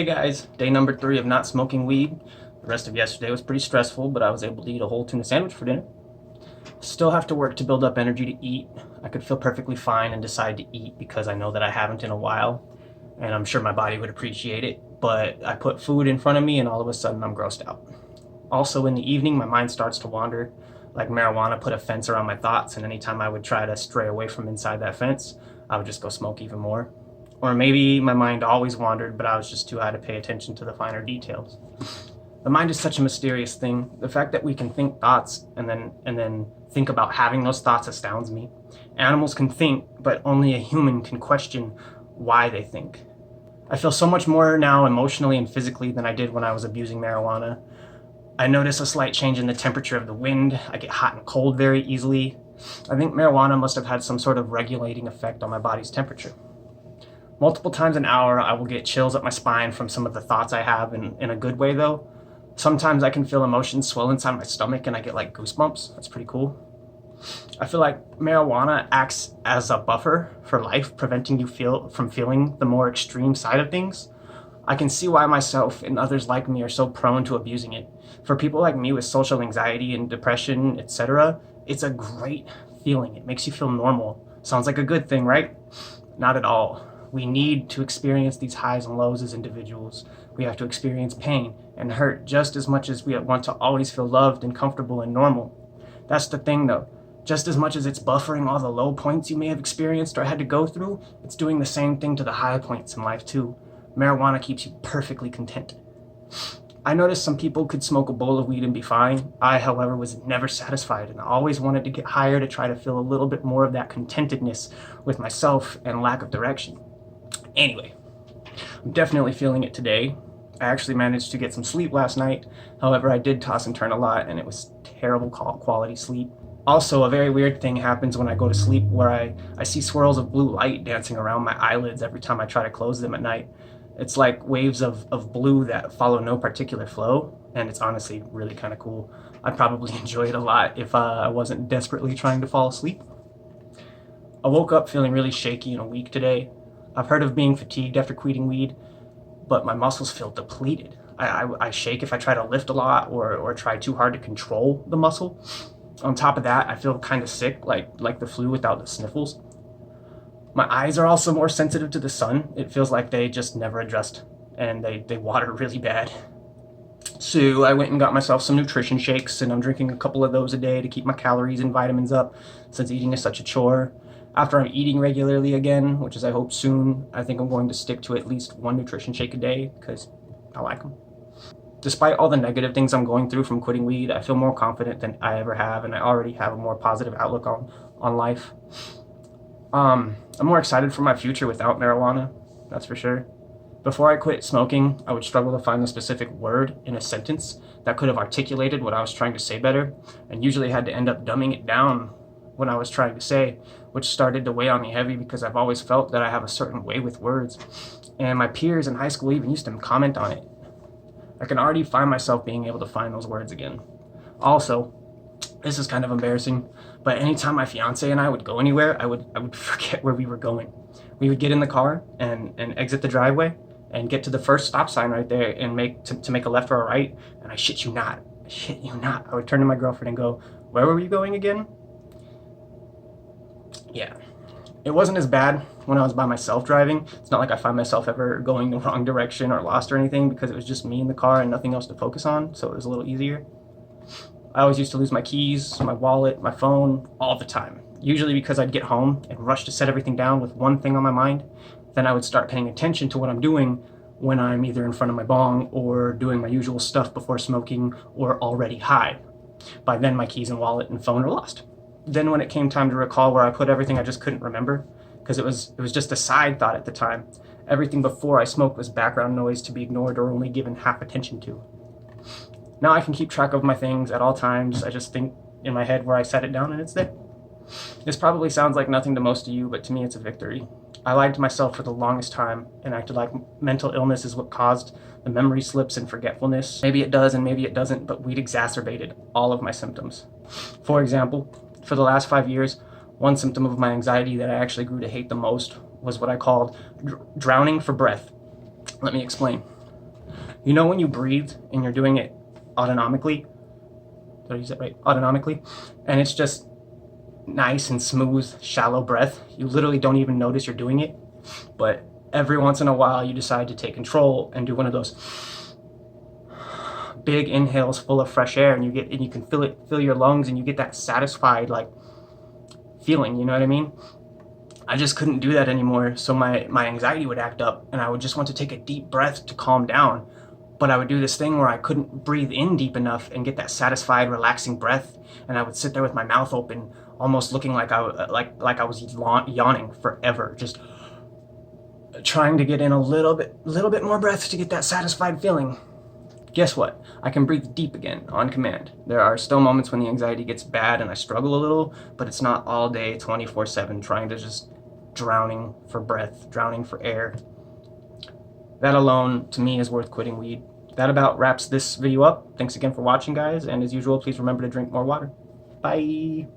Hey guys, day number 3 of not smoking weed. The rest of yesterday was pretty stressful, but I was able to eat a whole tuna sandwich for dinner. Still have to work to build up energy to eat. I could feel perfectly fine and decide to eat because I know that I haven't in a while, and I'm sure my body would appreciate it, but I put food in front of me and all of a sudden I'm grossed out. Also in the evening, my mind starts to wander. Like marijuana put a fence around my thoughts, and anytime I would try to stray away from inside that fence, I would just go smoke even more. Or maybe my mind always wandered, but I was just too high to pay attention to the finer details. The mind is such a mysterious thing. The fact that we can think thoughts and then think about having those thoughts astounds me. Animals can think, but only a human can question why they think. I feel so much more now emotionally and physically than I did when I was abusing marijuana. I notice a slight change in the temperature of the wind. I get hot and cold very easily. I think marijuana must have had some sort of regulating effect on my body's temperature. Multiple times an hour, I will get chills up my spine from some of the thoughts I have, in a good way though. Sometimes I can feel emotions swell inside my stomach and I get like goosebumps. That's pretty cool. I feel like marijuana acts as a buffer for life, preventing you from feeling the more extreme side of things. I can see why myself and others like me are so prone to abusing it. For people like me with social anxiety and depression, etc., it's a great feeling. It makes you feel normal. Sounds like a good thing, right? Not at all. We need to experience these highs and lows as individuals. We have to experience pain and hurt just as much as we want to always feel loved and comfortable and normal. That's the thing though. Just as much as it's buffering all the low points you may have experienced or had to go through, it's doing the same thing to the high points in life too. Marijuana keeps you perfectly content. I noticed some people could smoke a bowl of weed and be fine. I, however, was never satisfied and always wanted to get higher to try to feel a little bit more of that contentedness with myself and lack of direction. Anyway, I'm definitely feeling it today. I actually managed to get some sleep last night. However, I did toss and turn a lot and it was terrible quality sleep. Also, a very weird thing happens when I go to sleep where I see swirls of blue light dancing around my eyelids every time I try to close them at night. It's like waves of blue that follow no particular flow, and it's honestly really kind of cool. I'd probably enjoy it a lot if I wasn't desperately trying to fall asleep. I woke up feeling really shaky and weak today. I've heard of being fatigued after quitting weed, but my muscles feel depleted. I shake if I try to lift a lot or try too hard to control the muscle. On top of that, I feel kind of sick, like the flu without the sniffles. My eyes are also more sensitive to the sun. It feels like they just never adjust, and they water really bad. So I went and got myself some nutrition shakes, and I'm drinking a couple of those a day to keep my calories and vitamins up, since eating is such a chore. After I'm eating regularly again, which is I hope soon, I think I'm going to stick to at least one nutrition shake a day, because I like them. Despite all the negative things I'm going through from quitting weed, I feel more confident than I ever have, and I already have a more positive outlook on life. I'm more excited for my future without marijuana, that's for sure. Before I quit smoking, I would struggle to find the specific word in a sentence that could have articulated what I was trying to say better, and usually had to end up dumbing it down when I was trying to say, which started to weigh on me heavy because I've always felt that I have a certain way with words, and my peers in high school even used to comment on it. I can already find myself being able to find those words again. Also, this is kind of embarrassing, but anytime my fiance and I would go anywhere, I would forget where we were going. We would get in the car and exit the driveway and get to the first stop sign right there and make a left or a right, and I shit you not, I would turn to my girlfriend and go, "Where were you going again?" Yeah. It wasn't as bad when I was by myself driving. It's not like I find myself ever going the wrong direction or lost or anything, because it was just me in the car and nothing else to focus on, so it was a little easier. I always used to lose my keys, my wallet, my phone, all the time. Usually because I'd get home and rush to set everything down with one thing on my mind. Then I would start paying attention to what I'm doing when I'm either in front of my bong or doing my usual stuff before smoking or already high. By then my keys and wallet and phone are lost. Then when it came time to recall where I put everything, I just couldn't remember, because it was just a side thought at the time. Everything before I smoked was background noise to be ignored or only given half attention to. Now I can keep track of my things at all times. I just think in my head where I set it down and it's there. This probably sounds like nothing to most of you, but to me it's a victory. I lied to myself for the longest time and acted like mental illness is what caused the memory slips and forgetfulness. Maybe it does and maybe it doesn't, but weed exacerbated all of my symptoms. For example, for the last 5 years, one symptom of my anxiety that I actually grew to hate the most was what I called drowning for breath. Let me explain. You know when you breathe and you're doing it autonomically? Did I use that right? Autonomically? And it's just nice and smooth, shallow breath. You literally don't even notice you're doing it. But every once in a while, you decide to take control and do one of those big inhales full of fresh air, and you can fill your lungs, and you get that satisfied like feeling. You know what I mean? I just couldn't do that anymore. So my anxiety would act up, and I would just want to take a deep breath to calm down. But I would do this thing where I couldn't breathe in deep enough and get that satisfied, relaxing breath, and I would sit there with my mouth open, almost looking like I was yawning forever, just trying to get in a little bit more breath to get that satisfied feeling. Guess what? I can breathe deep again on command. There are still moments when the anxiety gets bad and I struggle a little, but it's not all day 24/7 trying to just drowning for breath, drowning for air. That alone, to me, is worth quitting weed. That about wraps this video up. Thanks again for watching, guys, and as usual, please remember to drink more water. Bye!